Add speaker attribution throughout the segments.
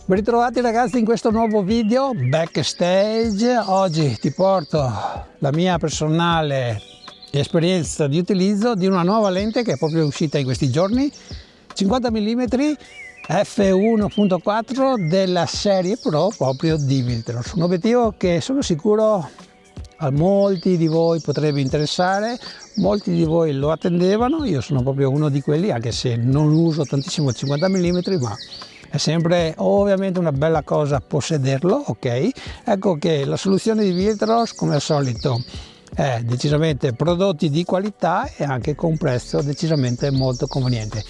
Speaker 1: Ben ritrovati ragazzi in questo nuovo video backstage. Oggi ti porto la mia personale esperienza di utilizzo di una nuova lente che è proprio uscita in questi giorni, 50 mm f1.4 della serie Pro proprio di Viltros, un obiettivo che sono sicuro a molti di voi potrebbe interessare, molti di voi lo attendevano. Io sono proprio uno di quelli, anche se non uso tantissimo il 50 mm, ma è sempre ovviamente una bella cosa possederlo, ok? Ecco che la soluzione di Viltros, come al solito, è decisamente prodotti di qualità e anche con un prezzo decisamente molto conveniente.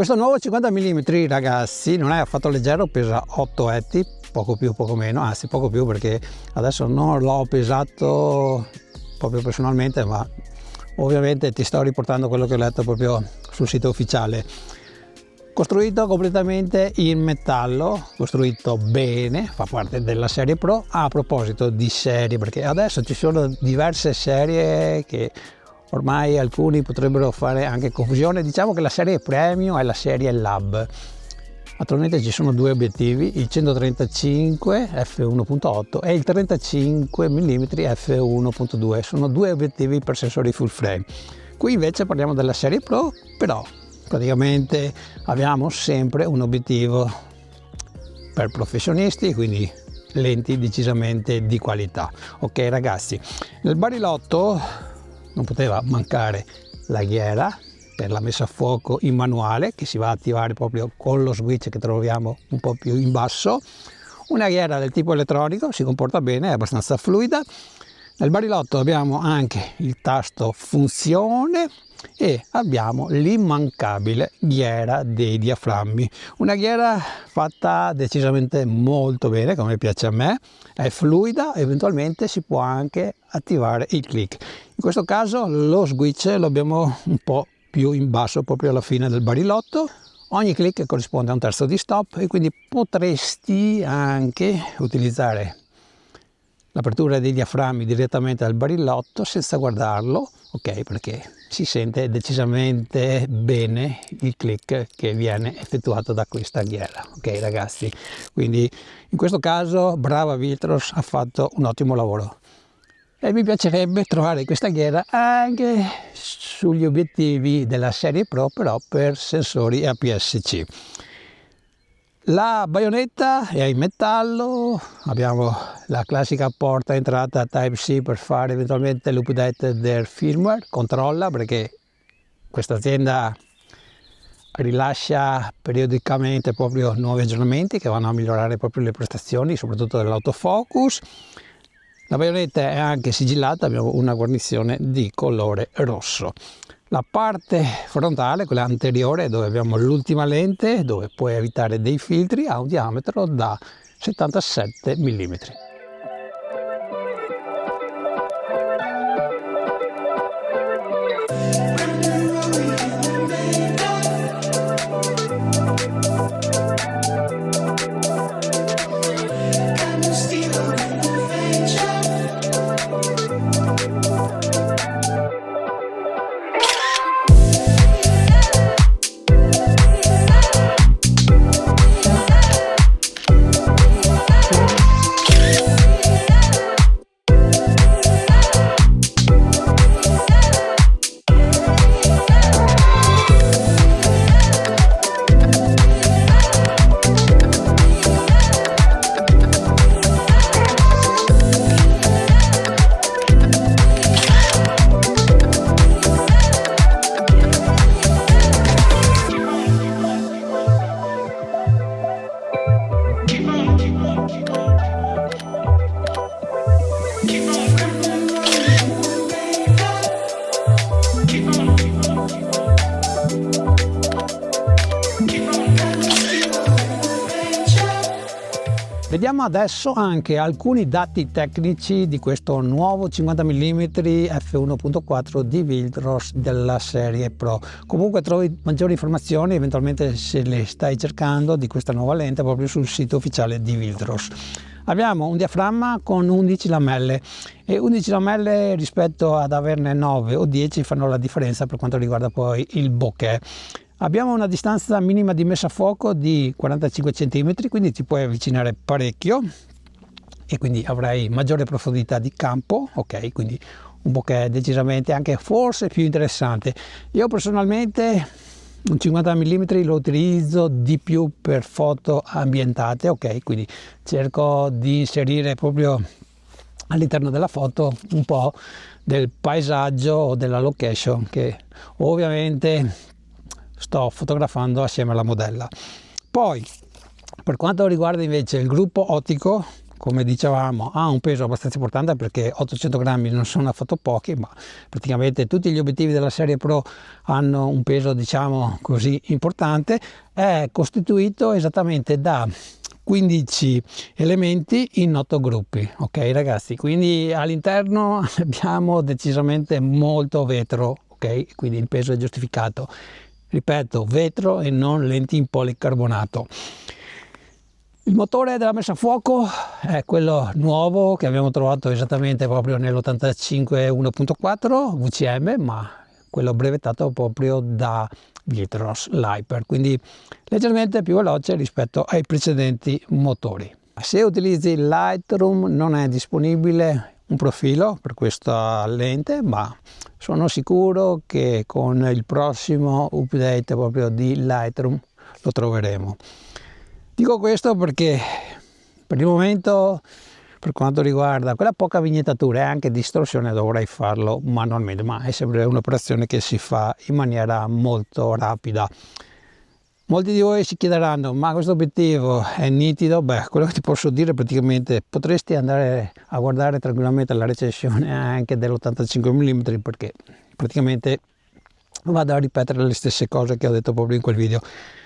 Speaker 1: Questo nuovo 50 mm ragazzi non è affatto leggero, pesa 8 etti, poco più poco meno, anzi poco più, perché adesso non l'ho pesato proprio personalmente, ma ovviamente ti sto riportando quello che ho letto proprio sul sito ufficiale. Costruito completamente in metallo, costruito bene, fa parte della serie Pro. A proposito di serie, perché adesso ci sono diverse serie che ormai alcuni potrebbero fare anche confusione. Diciamo che la serie Premium è la serie Lab. Attualmente ci sono due obiettivi, il 135 f1.8 e il 35 mm f1.2. Sono due obiettivi per sensori full frame. Qui invece parliamo della serie Pro, però praticamente abbiamo sempre un obiettivo per professionisti, quindi lenti decisamente di qualità. Ok ragazzi, nel barilotto non poteva mancare la ghiera per la messa a fuoco in manuale, che si va a attivare proprio con lo switch che troviamo un po' più in basso. Una ghiera del tipo elettronico, si comporta bene, è abbastanza fluida. Nel barilotto abbiamo anche il tasto funzione e abbiamo l'immancabile ghiera dei diaframmi, una ghiera fatta decisamente molto bene, come piace a me, è fluida, eventualmente si può anche attivare il click. In questo caso lo switch lo abbiamo un po' più in basso, proprio alla fine del barilotto. Ogni click corrisponde a un tasto di stop e quindi potresti anche utilizzare l'apertura dei diaframmi direttamente dal barilotto senza guardarlo, ok, perché si sente decisamente bene il click che viene effettuato da questa ghiera, ok ragazzi. Quindi in questo caso brava Viltros, ha fatto un ottimo lavoro e mi piacerebbe trovare questa ghiera anche sugli obiettivi della serie Pro, però per sensori APS-C. La baionetta è in metallo, abbiamo la classica porta entrata Type-C per fare eventualmente l'update del firmware, controlla perché questa azienda rilascia periodicamente proprio nuovi aggiornamenti che vanno a migliorare proprio le prestazioni, soprattutto dell'autofocus. La baionetta è anche sigillata, abbiamo una guarnizione di colore rosso. La parte frontale, quella anteriore, dove abbiamo l'ultima lente, dove puoi evitare dei filtri, ha un diametro da 77 mm. Vediamo adesso anche alcuni dati tecnici di questo nuovo 50 mm f1.4 di Viltros della serie Pro. Comunque trovi maggiori informazioni, eventualmente se le stai cercando, di questa nuova lente proprio sul sito ufficiale di Viltros. Abbiamo un diaframma con 11 lamelle e 11 lamelle rispetto ad averne 9 o 10 fanno la differenza per quanto riguarda poi il bokeh. Abbiamo una distanza minima di messa a fuoco di 45 cm, quindi ti puoi avvicinare parecchio e quindi avrai maggiore profondità di campo, ok? Quindi un bokeh decisamente anche forse più interessante. Io personalmente un 50 mm lo utilizzo di più per foto ambientate, ok? Quindi cerco di inserire proprio all'interno della foto un po' del paesaggio o della location che ovviamente sto fotografando assieme alla modella. Poi per quanto riguarda invece il gruppo ottico, come dicevamo, ha un peso abbastanza importante perché 800 grammi non sono affatto pochi, ma praticamente tutti gli obiettivi della serie Pro hanno un peso, diciamo così, importante. È costituito esattamente da 15 elementi in 8 gruppi, ok ragazzi? Quindi all'interno abbiamo decisamente molto vetro, ok? Quindi il peso è giustificato. Ripeto, vetro e non lenti in policarbonato. Il motore della messa a fuoco è quello nuovo che abbiamo trovato esattamente proprio nell'85 1.4 VCM, ma quello brevettato proprio da Viltros l'Hyper, quindi leggermente più veloce rispetto ai precedenti motori. Se utilizzi Lightroom non è disponibile un profilo per questa lente, ma sono sicuro che con il prossimo update proprio di Lightroom lo troveremo. Dico questo perché per il momento, per quanto riguarda quella poca vignettatura e anche distorsione, dovrei farlo manualmente, ma è sempre un'operazione che si fa in maniera molto rapida. Molti di voi si chiederanno, ma questo obiettivo è nitido? Beh, quello che ti posso dire praticamente potresti andare a guardare tranquillamente la recensione anche dell'85 mm, perché praticamente vado a ripetere le stesse cose che ho detto proprio in quel video.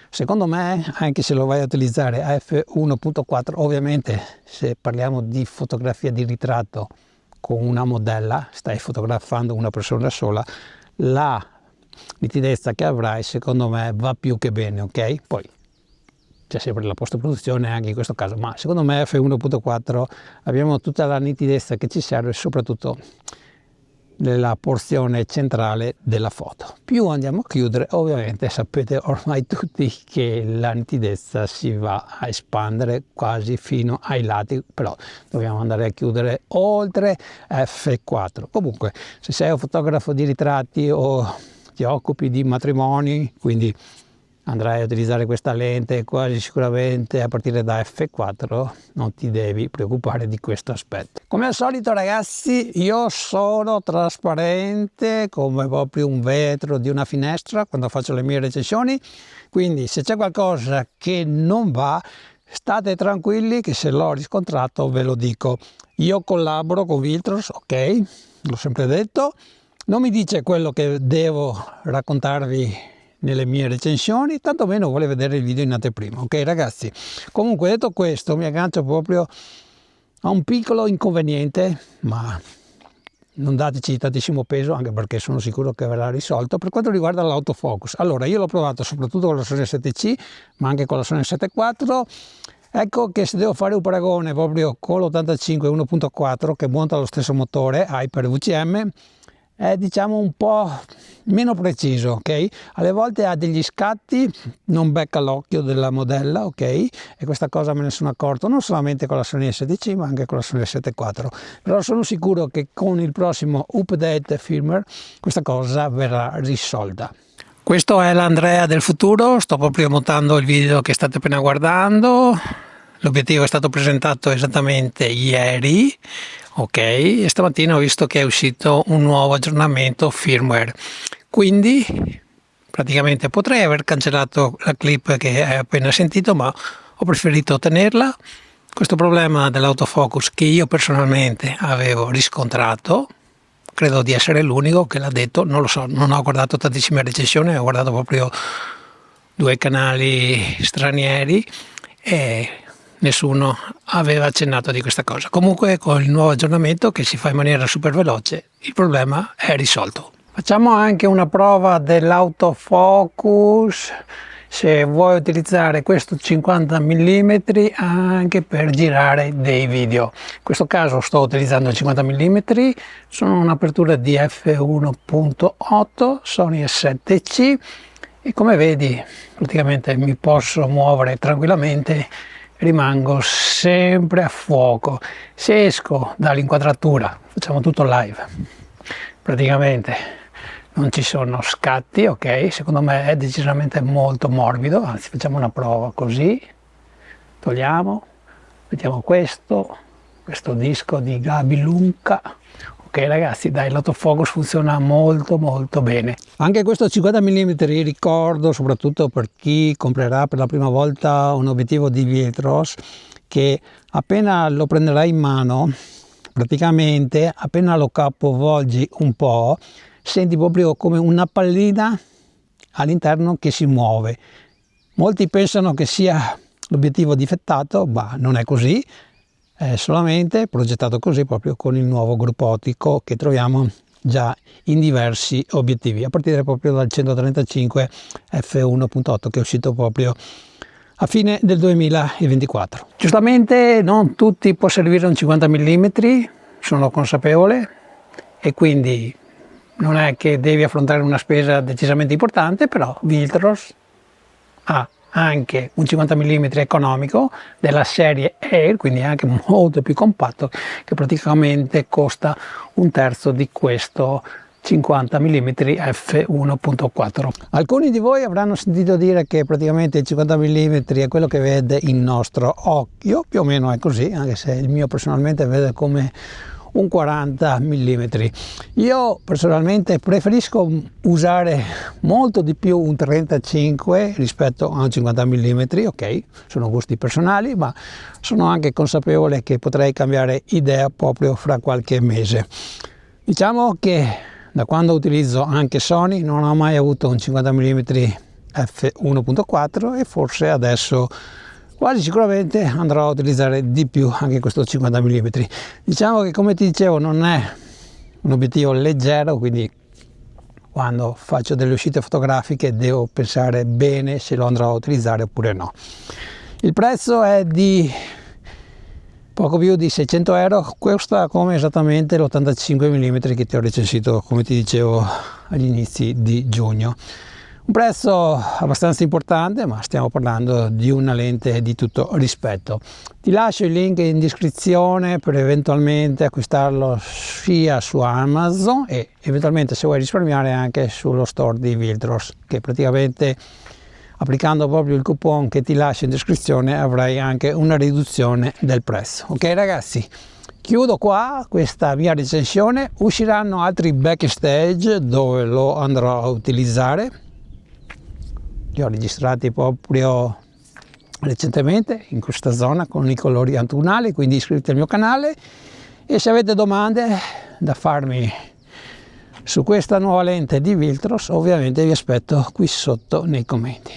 Speaker 1: Secondo me, anche se lo vai a utilizzare a f1.4, ovviamente se parliamo di fotografia di ritratto con una modella, stai fotografando una persona sola, la nitidezza che avrai secondo me va più che bene, ok? Poi c'è sempre la post produzione anche in questo caso, ma secondo me f1.4 abbiamo tutta la nitidezza che ci serve, soprattutto nella porzione centrale della foto. Più andiamo a chiudere, ovviamente sapete ormai tutti che la nitidezza si va a espandere quasi fino ai lati, però dobbiamo andare a chiudere oltre f4. Comunque, se sei un fotografo di ritratti o ti occupi di matrimoni, quindi andrai a utilizzare questa lente quasi sicuramente a partire da f4, non ti devi preoccupare di questo aspetto. Come al solito ragazzi, io sono trasparente come proprio un vetro di una finestra quando faccio le mie recensioni, quindi se c'è qualcosa che non va, state tranquilli che se l'ho riscontrato ve lo dico. Io collaboro con Viltrox, ok, l'ho sempre detto, non mi dice quello che devo raccontarvi nelle mie recensioni, tanto meno vuole vedere il video in anteprima, ok ragazzi? Comunque detto questo, mi aggancio proprio a un piccolo inconveniente, ma non dateci tantissimo peso, anche perché sono sicuro che verrà risolto. Per quanto riguarda l'autofocus, allora io l'ho provato soprattutto con la Sony 7C, ma anche con la Sony 7 IV. Ecco che se devo fare un paragone proprio con l'85 1.4 che monta lo stesso motore Hyper VCM, è diciamo un po' meno preciso, ok? Alle volte ha degli scatti, non becca l'occhio della modella, ok? E questa cosa me ne sono accorto non solamente con la Sony S10 ma anche con la Sony 7 IV, però sono sicuro che con il prossimo update firmware questa cosa verrà risolta. Questo è l'Andrea del futuro, sto proprio montando il video che state appena guardando. L'obiettivo è stato presentato esattamente ieri, ok, e stamattina ho visto che è uscito un nuovo aggiornamento firmware, quindi praticamente potrei aver cancellato la clip che hai appena sentito, ma ho preferito tenerla. Questo problema dell'autofocus che io personalmente avevo riscontrato, credo di essere l'unico che l'ha detto, non lo so, non ho guardato tantissime recensioni, ho guardato proprio 2 canali stranieri e nessuno aveva accennato di questa cosa. Comunque con il nuovo aggiornamento che si fa in maniera super veloce il problema è risolto. Facciamo anche una prova dell'autofocus se vuoi utilizzare questo 50 mm anche per girare dei video. In questo caso sto utilizzando il 50 mm, sono un'apertura di f1.8 Sony A7C e come vedi praticamente mi posso muovere tranquillamente, rimango sempre a fuoco. Se esco dall'inquadratura, facciamo tutto live, praticamente non ci sono scatti, ok? Secondo me è decisamente molto morbido, anzi facciamo una prova così, togliamo, vediamo questo disco di Gaby Lunca. Ok ragazzi, dai, l'autofocus funziona molto bene. Anche questo 50 mm ricordo, soprattutto per chi comprerà per la prima volta un obiettivo di Viltrox, che appena lo prenderai in mano, praticamente appena lo capovolgi un po', senti proprio come una pallina all'interno che si muove. Molti pensano che sia l'obiettivo difettato, ma non è così. È solamente progettato così proprio con il nuovo gruppo ottico che troviamo già in diversi obiettivi, a partire proprio dal 135 f1.8 che è uscito proprio a fine del 2024. Giustamente non tutti può servire un 50 mm, sono consapevole, e quindi non è che devi affrontare una spesa decisamente importante, però Viltrox ha anche un 50 mm economico della serie Air, quindi anche molto più compatto, che praticamente costa un terzo di questo 50 mm f1.4. Alcuni di voi avranno sentito dire che praticamente il 50 mm è quello che vede il nostro occhio, più o meno è così, anche se il mio personalmente vede come un 40 mm. Io personalmente preferisco usare molto di più un 35 rispetto a un 50 mm, ok, sono gusti personali, ma sono anche consapevole che potrei cambiare idea proprio fra qualche mese. Diciamo che da quando utilizzo anche Sony non ho mai avuto un 50 mm f1.4 e forse adesso quasi sicuramente andrò a utilizzare di più anche questo 50 mm. Diciamo che, come ti dicevo, non è un obiettivo leggero, quindi quando faccio delle uscite fotografiche devo pensare bene se lo andrò a utilizzare oppure no. Il prezzo è di poco più di 600 euro, costa come esattamente l'85 mm che ti ho recensito, come ti dicevo, agli inizi di giugno. Un prezzo abbastanza importante, ma stiamo parlando di una lente di tutto rispetto. Ti lascio il link in descrizione per eventualmente acquistarlo sia su Amazon e eventualmente, se vuoi risparmiare, anche sullo store di Viltrox, che praticamente, applicando proprio il coupon che ti lascio in descrizione, avrai anche una riduzione del prezzo. Ok ragazzi, chiudo qua questa mia recensione. Usciranno altri backstage dove lo andrò a utilizzare. Li ho registrati proprio recentemente in questa zona con i colori autunnali, quindi iscrivetevi al mio canale e se avete domande da farmi su questa nuova lente di Viltrox ovviamente vi aspetto qui sotto nei commenti.